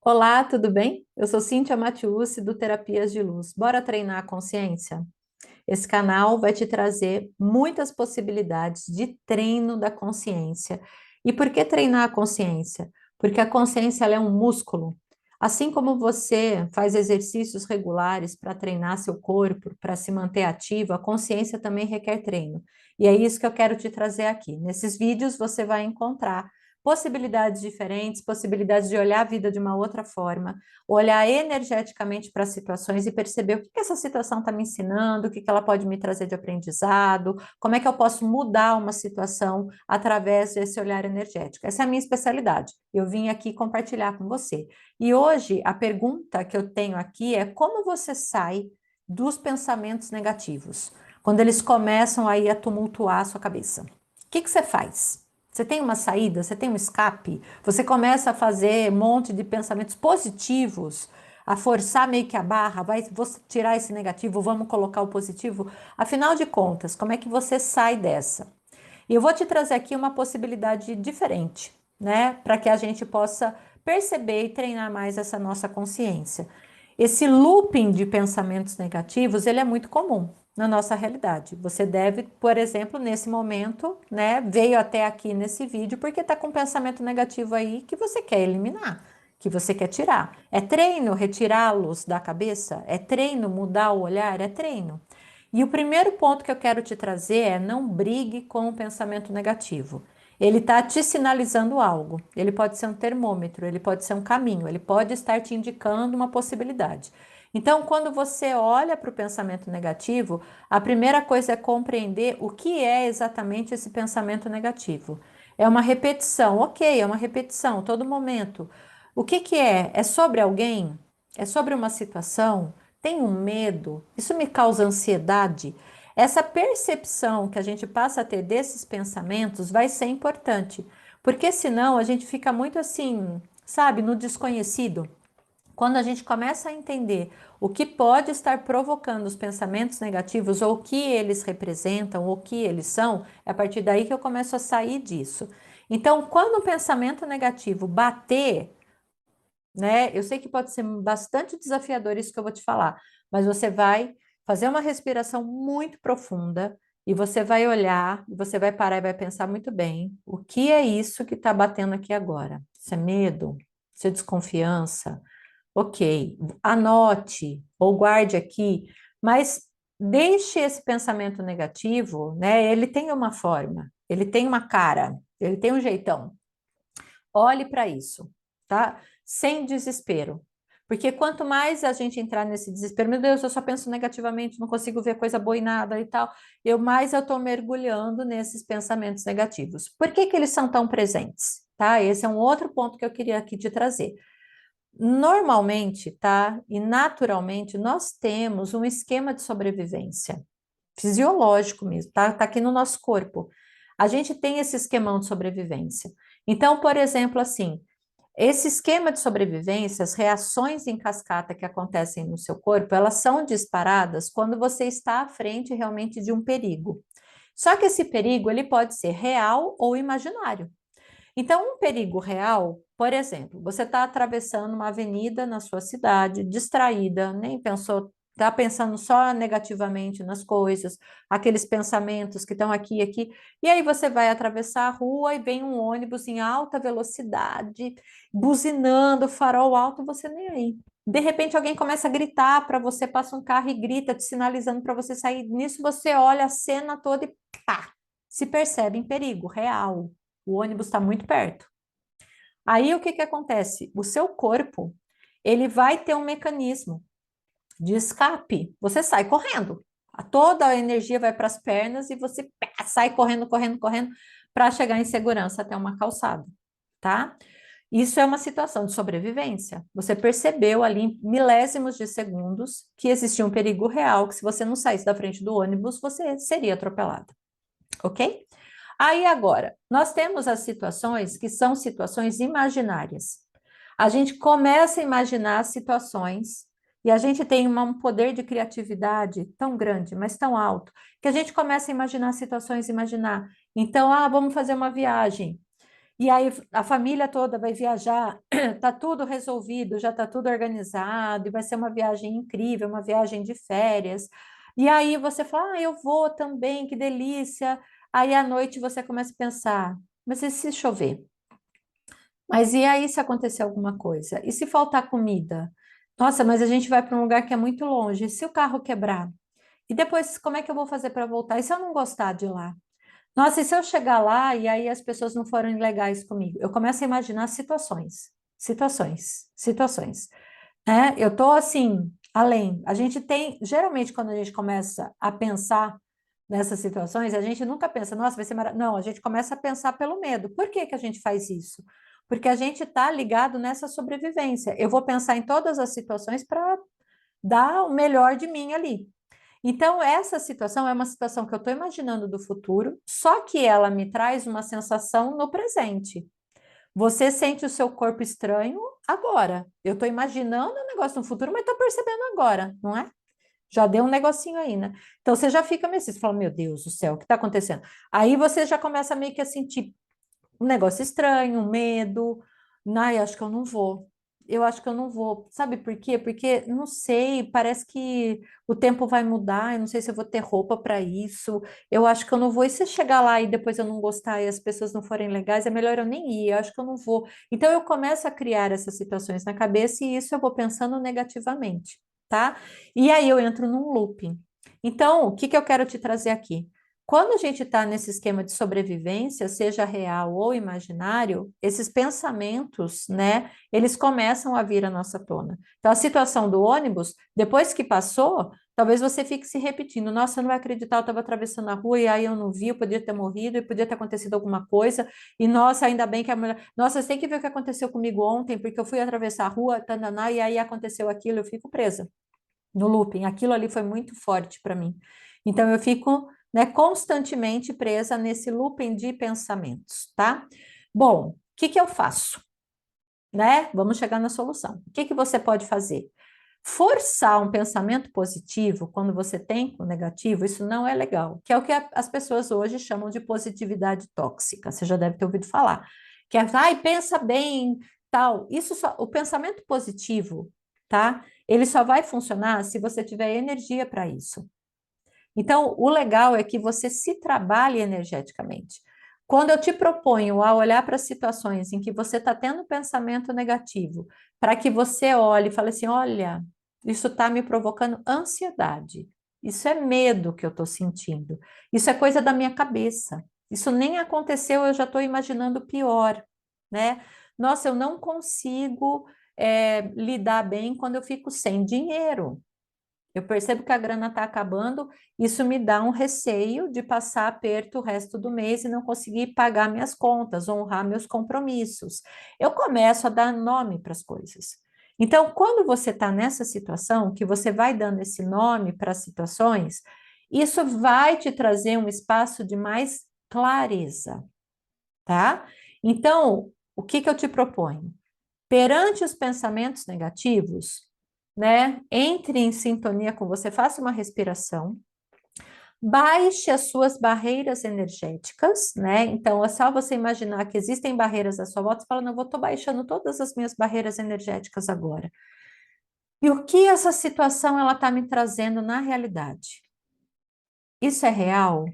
Olá, tudo bem? Eu sou Cíntia Matiusi, do Terapias de Luz. Bora treinar a consciência? Esse canal vai te trazer muitas possibilidades de treino da consciência. E por que treinar a consciência? Porque a consciência ela é um músculo. Assim como você faz exercícios regulares para treinar seu corpo, para se manter ativo, a consciência também requer treino. E é isso que eu quero te trazer aqui. Nesses vídeos você vai encontrar possibilidades diferentes, possibilidades de olhar a vida de uma outra forma, olhar energeticamente para as situações e perceber o que essa situação está me ensinando, o que ela pode me trazer de aprendizado, como é que eu posso mudar uma situação através desse olhar energético. Essa é a minha especialidade. Eu vim aqui compartilhar com você. E hoje a pergunta que eu tenho aqui é como você sai dos pensamentos negativos, quando eles começam aí a tumultuar a sua cabeça. O que você faz? Você tem uma saída, você tem um escape, você começa a fazer um monte de pensamentos positivos, a forçar meio que a barra, vou tirar esse negativo, vamos colocar o positivo. Afinal de contas, como é que você sai dessa? E eu vou te trazer aqui uma possibilidade diferente, né? Para que a gente possa perceber e treinar mais essa nossa consciência. Esse looping de pensamentos negativos, ele é muito comum na nossa realidade. Você deve, por exemplo, nesse momento, né, veio até aqui nesse vídeo porque está com um pensamento negativo aí que você quer eliminar, que você quer tirar. É treino retirá-los da cabeça? É treino mudar o olhar? É treino. E o primeiro ponto que eu quero te trazer é não brigue com o pensamento negativo. Ele está te sinalizando algo. Ele pode ser um termômetro, ele pode ser um caminho, ele pode estar te indicando uma possibilidade. Então, quando você olha para o pensamento negativo, a primeira coisa é compreender o que é exatamente esse pensamento negativo. É uma repetição, ok, é uma repetição, todo momento. O que que é? É sobre alguém? É sobre uma situação? Tem um medo? Isso me causa ansiedade? Essa percepção que a gente passa a ter desses pensamentos vai ser importante, porque senão a gente fica muito assim, sabe, no desconhecido. Quando a gente começa a entender o que pode estar provocando os pensamentos negativos, ou o que eles representam, ou o que eles são, é a partir daí que eu começo a sair disso. Então, quando o pensamento negativo bater, né? Eu sei que pode ser bastante desafiador isso que eu vou te falar, mas você vai fazer uma respiração muito profunda e você vai olhar, e você vai parar e vai pensar muito bem, o que é isso que está batendo aqui agora? Isso é medo? Isso é desconfiança? Ok, anote ou guarde aqui, mas deixe esse pensamento negativo, né? Ele tem uma forma, ele tem uma cara, ele tem um jeitão. Olhe para isso, tá? Sem desespero. Porque quanto mais a gente entrar nesse desespero, meu Deus, eu só penso negativamente, não consigo ver coisa boa em nada e tal, mais eu estou mergulhando nesses pensamentos negativos. Por que que eles são tão presentes? Tá? Esse é um outro ponto que eu queria aqui te trazer. Normalmente, tá? E naturalmente, nós temos um esquema de sobrevivência fisiológico mesmo, tá? Tá aqui no nosso corpo. A gente tem esse esquemão de sobrevivência. Então, por exemplo, assim, esse esquema de sobrevivência, as reações em cascata que acontecem no seu corpo, elas são disparadas quando você está à frente realmente de um perigo. Só que esse perigo, ele pode ser real ou imaginário. Então, um perigo real, por exemplo, você está atravessando uma avenida na sua cidade, distraída, nem pensou, está pensando só negativamente nas coisas, aqueles pensamentos que estão aqui e aqui, e aí você vai atravessar a rua e vem um ônibus em alta velocidade, buzinando, farol alto, você nem aí. De repente alguém começa a gritar para você, passa um carro e grita, te sinalizando para você sair. Nisso você olha a cena toda e pá, se percebe em perigo real. O ônibus está muito perto. Aí o que que acontece? O seu corpo, ele vai ter um mecanismo de escape. Você sai correndo. Toda a energia vai para as pernas e você pá, sai correndo, correndo, correndo para chegar em segurança até uma calçada, tá? Isso é uma situação de sobrevivência. Você percebeu ali em milésimos de segundos que existia um perigo real, que se você não saísse da frente do ônibus, você seria atropelado, ok? Aí agora, nós temos as situações que são situações imaginárias. A gente começa a imaginar situações e a gente tem um poder de criatividade tão grande, mas tão alto, que a gente começa a imaginar situações, imaginar. Então, vamos fazer uma viagem. E aí a família toda vai viajar, tá tudo resolvido, já tá tudo organizado, e vai ser uma viagem incrível, uma viagem de férias. E aí você fala, ah, eu vou também, que delícia. Aí à noite você começa a pensar, mas e se chover? Mas e aí se acontecer alguma coisa? E se faltar comida? Nossa, mas a gente vai para um lugar que é muito longe. E se o carro quebrar? E depois, como é que eu vou fazer para voltar? E se eu não gostar de lá? Nossa, e se eu chegar lá e aí as pessoas não forem legais comigo? Eu começo a imaginar situações, né? Eu tô assim, além. A gente tem, geralmente, quando a gente começa a pensar nessas situações, a gente nunca pensa, nossa, vai ser maravilhoso. Não, a gente começa a pensar pelo medo. Por que que a gente faz isso? Porque a gente está ligado nessa sobrevivência. Eu vou pensar em todas as situações para dar o melhor de mim ali. Então, essa situação é uma situação que eu estou imaginando do futuro, só que ela me traz uma sensação no presente. Você sente o seu corpo estranho agora. Eu estou imaginando um negócio no futuro, mas estou percebendo agora, não é? Já deu um negocinho aí, né? Então você já fica meio assim, você fala, meu Deus do céu, o que está acontecendo? Aí você já começa meio que a sentir um negócio estranho, um medo. Ai, acho que eu não vou. Eu acho que eu não vou. Sabe por quê? Porque, não sei, parece que o tempo vai mudar. Eu não sei se eu vou ter roupa para isso. Eu acho que eu não vou. E se chegar lá e depois eu não gostar e as pessoas não forem legais, é melhor eu nem ir. Eu acho que eu não vou. Então eu começo a criar essas situações na cabeça e isso eu vou pensando negativamente, tá? E aí eu entro num looping. Então, o que que eu quero te trazer aqui? Quando a gente está nesse esquema de sobrevivência, seja real ou imaginário, esses pensamentos, né, eles começam a vir à nossa tona. Então, a situação do ônibus, depois que passou, talvez você fique se repetindo: nossa, eu não vai acreditar, eu estava atravessando a rua e aí eu não vi, eu podia ter morrido e podia ter acontecido alguma coisa, e nossa, ainda bem que a mulher. Nossa, você tem que ver o que aconteceu comigo ontem, porque eu fui atravessar a rua, tananá, e aí aconteceu aquilo, eu fico presa no looping. Aquilo ali foi muito forte para mim. Então eu fico, né, constantemente presa nesse looping de pensamentos, tá? Bom, o que que eu faço? Né? Vamos chegar na solução. O que que você pode fazer? Forçar um pensamento positivo quando você tem o negativo, isso não é legal, que é o que as pessoas hoje chamam de positividade tóxica. Você já deve ter ouvido falar. Que é, ai, pensa bem, tal. Isso só, o pensamento positivo, tá? Ele só vai funcionar se você tiver energia para isso. Então, o legal é que você se trabalhe energeticamente. Quando eu te proponho a olhar para situações em que você está tendo pensamento negativo, para que você olhe e fale assim: olha, isso está me provocando ansiedade, isso é medo que eu estou sentindo, isso é coisa da minha cabeça, isso nem aconteceu, eu já estou imaginando pior, né? Nossa, eu não consigo lidar bem quando eu fico sem dinheiro. Eu percebo que a grana está acabando, isso me dá um receio de passar aperto o resto do mês e não conseguir pagar minhas contas, honrar meus compromissos. Eu começo a dar nome para as coisas. Então, quando você está nessa situação, que você vai dando esse nome para as situações, isso vai te trazer um espaço de mais clareza, tá? Então, o que que eu te proponho? Perante os pensamentos negativos, né? Entre em sintonia com você, faça uma respiração, baixe as suas barreiras energéticas, né? Então, é só você imaginar que existem barreiras à sua volta, você fala, não, eu estou baixando todas as minhas barreiras energéticas agora. E o que essa situação ela está me trazendo na realidade? Isso é real?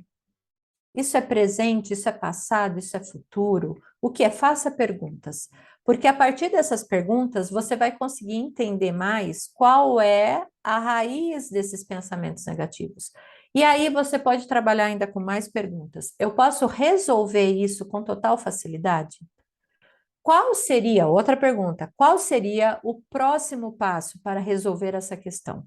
Isso é presente, isso é passado, isso é futuro? O que é? Faça perguntas. Porque a partir dessas perguntas, você vai conseguir entender mais qual é a raiz desses pensamentos negativos. E aí você pode trabalhar ainda com mais perguntas. Eu posso resolver isso com total facilidade? Qual seria, outra pergunta, qual seria o próximo passo para resolver essa questão?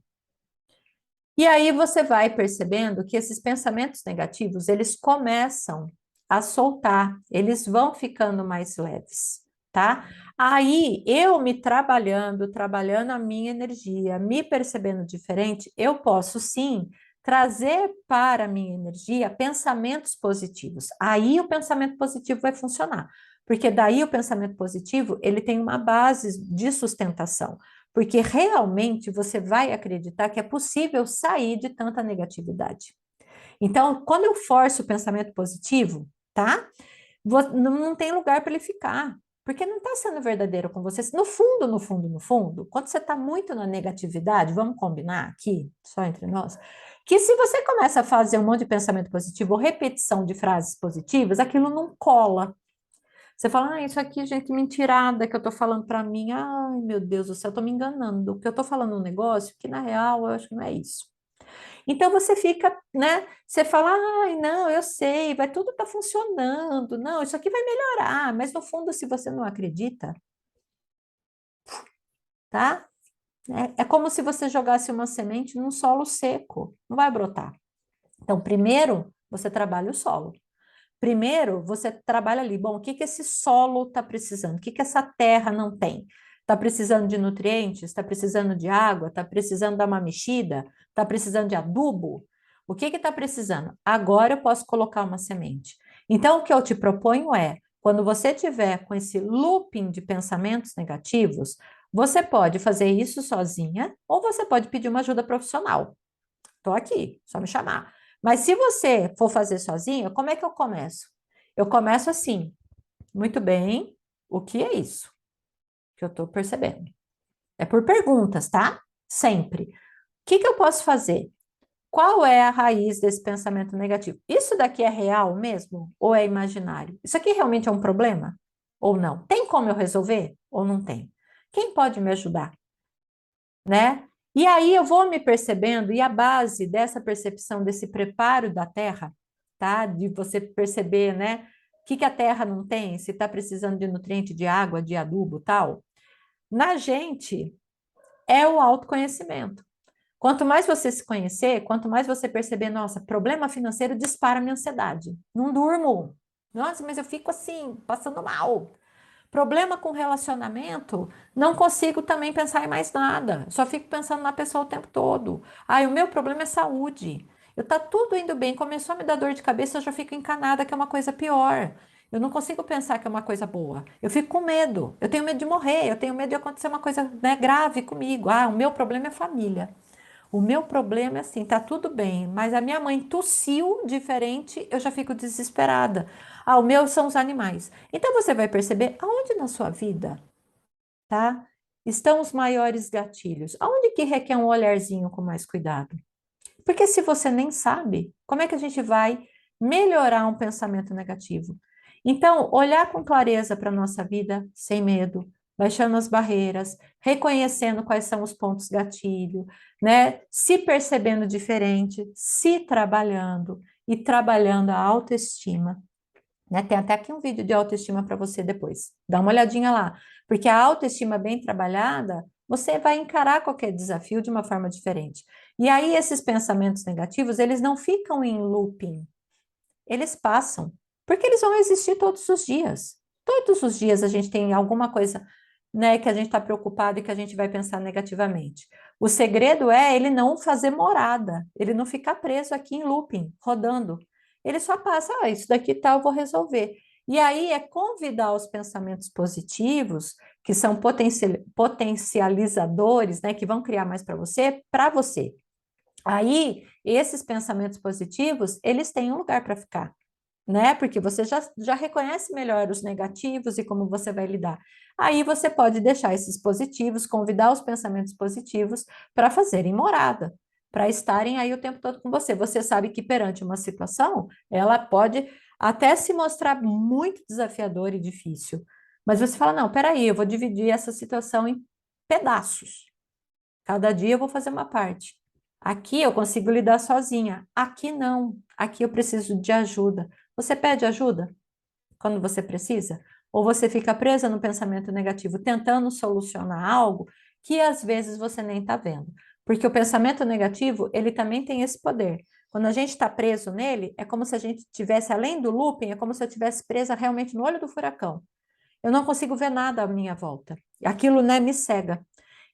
E aí você vai percebendo que esses pensamentos negativos, eles começam a soltar, eles vão ficando mais leves, tá? Aí eu me trabalhando a minha energia, me percebendo diferente, eu posso sim trazer para a minha energia pensamentos positivos. Aí o pensamento positivo vai funcionar, porque daí o pensamento positivo, ele tem uma base de sustentação porque realmente você vai acreditar que é possível sair de tanta negatividade. Então, quando eu forço o pensamento positivo, tá? Não tem lugar para ele ficar, porque não está sendo verdadeiro com você. No fundo, no fundo, no fundo, quando você está muito na negatividade, vamos combinar aqui, só entre nós, que se você começa a fazer um monte de pensamento positivo ou repetição de frases positivas, aquilo não cola. Você fala, isso aqui, gente, mentirada que eu tô falando para mim. Ai, meu Deus do céu, eu tô me enganando, porque eu tô falando um negócio que, na real, eu acho que não é isso. Então você fica, né? Você fala, ai, não, eu sei, vai tudo tá funcionando, não, isso aqui vai melhorar, mas no fundo, se você não acredita, tá? É como se você jogasse uma semente num solo seco, não vai brotar. Então, primeiro, você trabalha o solo. Primeiro, você trabalha ali, bom, o que que esse solo está precisando? O que que essa terra não tem? Está precisando de nutrientes? Está precisando de água? Está precisando dar uma mexida? Está precisando de adubo? O que que está precisando? Agora eu posso colocar uma semente. Então, o que eu te proponho é, quando você tiver com esse looping de pensamentos negativos, você pode fazer isso sozinha ou você pode pedir uma ajuda profissional. Estou aqui, só me chamar. Mas se você for fazer sozinho, como é que eu começo? Eu começo assim, muito bem, o que é isso que eu estou percebendo? É por perguntas, tá? Sempre. O que que eu posso fazer? Qual é a raiz desse pensamento negativo? Isso daqui é real mesmo? Ou é imaginário? Isso aqui realmente é um problema? Ou não? Tem como eu resolver? Ou não tem? Quem pode me ajudar? Né? E aí eu vou me percebendo, e a base dessa percepção, desse preparo da terra, tá? De você perceber, né? O que que a terra não tem, se está precisando de nutriente, de água, de adubo, tal. Na gente é o autoconhecimento. Quanto mais você se conhecer, quanto mais você perceber, nossa, problema financeiro dispara minha ansiedade. Não durmo. Nossa, mas eu fico assim, passando mal. Problema com relacionamento, não consigo também pensar em mais nada. Só fico pensando na pessoa o tempo todo. Ah, o meu problema é saúde. Eu tá tudo indo bem, começou a me dar dor de cabeça, eu já fico encanada que é uma coisa pior. Eu não consigo pensar que é uma coisa boa. Eu fico com medo. Eu tenho medo de morrer, eu tenho medo de acontecer uma coisa, né, grave comigo. Ah, o meu problema é família. O meu problema é assim, tá tudo bem, mas a minha mãe tossiu diferente, eu já fico desesperada. Ah, o meu são os animais. Então você vai perceber aonde na sua vida, tá? Estão os maiores gatilhos. Aonde que requer um olharzinho com mais cuidado? Porque se você nem sabe, como é que a gente vai melhorar um pensamento negativo? Então, olhar com clareza para a nossa vida, sem medo, baixando as barreiras, reconhecendo quais são os pontos gatilho, né? Se percebendo diferente, se trabalhando e trabalhando a autoestima, né? Tem até aqui um vídeo de autoestima para você depois. Dá uma olhadinha lá, porque a autoestima bem trabalhada, você vai encarar qualquer desafio de uma forma diferente. E aí esses pensamentos negativos, eles não ficam em looping, eles passam, porque eles vão existir todos os dias. Todos os dias a gente tem alguma coisa, né, que a gente está preocupado e que a gente vai pensar negativamente. O segredo é ele não fazer morada, ele não ficar preso aqui em looping, rodando. Ele só passa, isso daqui tá, eu vou resolver. E aí é convidar os pensamentos positivos, que são potencializadores, né, que vão criar mais para você. Aí, esses pensamentos positivos, eles têm um lugar para ficar, né? Porque você já reconhece melhor os negativos e como você vai lidar. Aí você pode deixar esses positivos, convidar os pensamentos positivos para fazerem morada, para estarem aí o tempo todo com você. Você sabe que perante uma situação, ela pode até se mostrar muito desafiadora e difícil. Mas você fala, não, peraí, eu vou dividir essa situação em pedaços. Cada dia eu vou fazer uma parte. Aqui eu consigo lidar sozinha. Aqui não. Aqui eu preciso de ajuda. Você pede ajuda quando você precisa? Ou você fica presa no pensamento negativo, tentando solucionar algo que às vezes você nem está vendo? Porque o pensamento negativo, ele também tem esse poder. Quando a gente está preso nele, é como se a gente tivesse, além do looping, é como se eu tivesse presa realmente no olho do furacão. Eu não consigo ver nada à minha volta. Aquilo, né, me cega.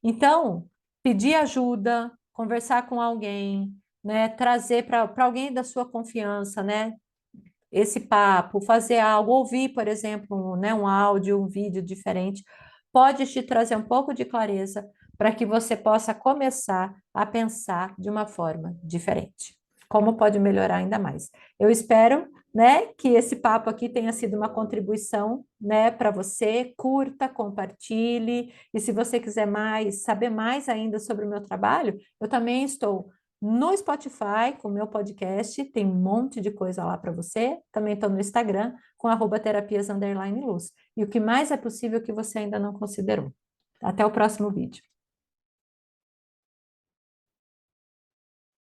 Então, pedir ajuda, conversar com alguém, né, trazer para alguém da sua confiança, né, esse papo, fazer algo, ouvir, por exemplo, né, um áudio, um vídeo diferente, pode te trazer um pouco de clareza para que você possa começar a pensar de uma forma diferente. como pode melhorar ainda mais. Eu espero, né, que esse papo aqui tenha sido uma contribuição, né, para você. Curta, compartilhe, e se você quiser mais, saber mais ainda sobre o meu trabalho, eu também estou no Spotify com o meu podcast, tem um monte de coisa lá para você. Também estou no Instagram com @terapias_luz. E o que mais é possível que você ainda não considerou. Até o próximo vídeo.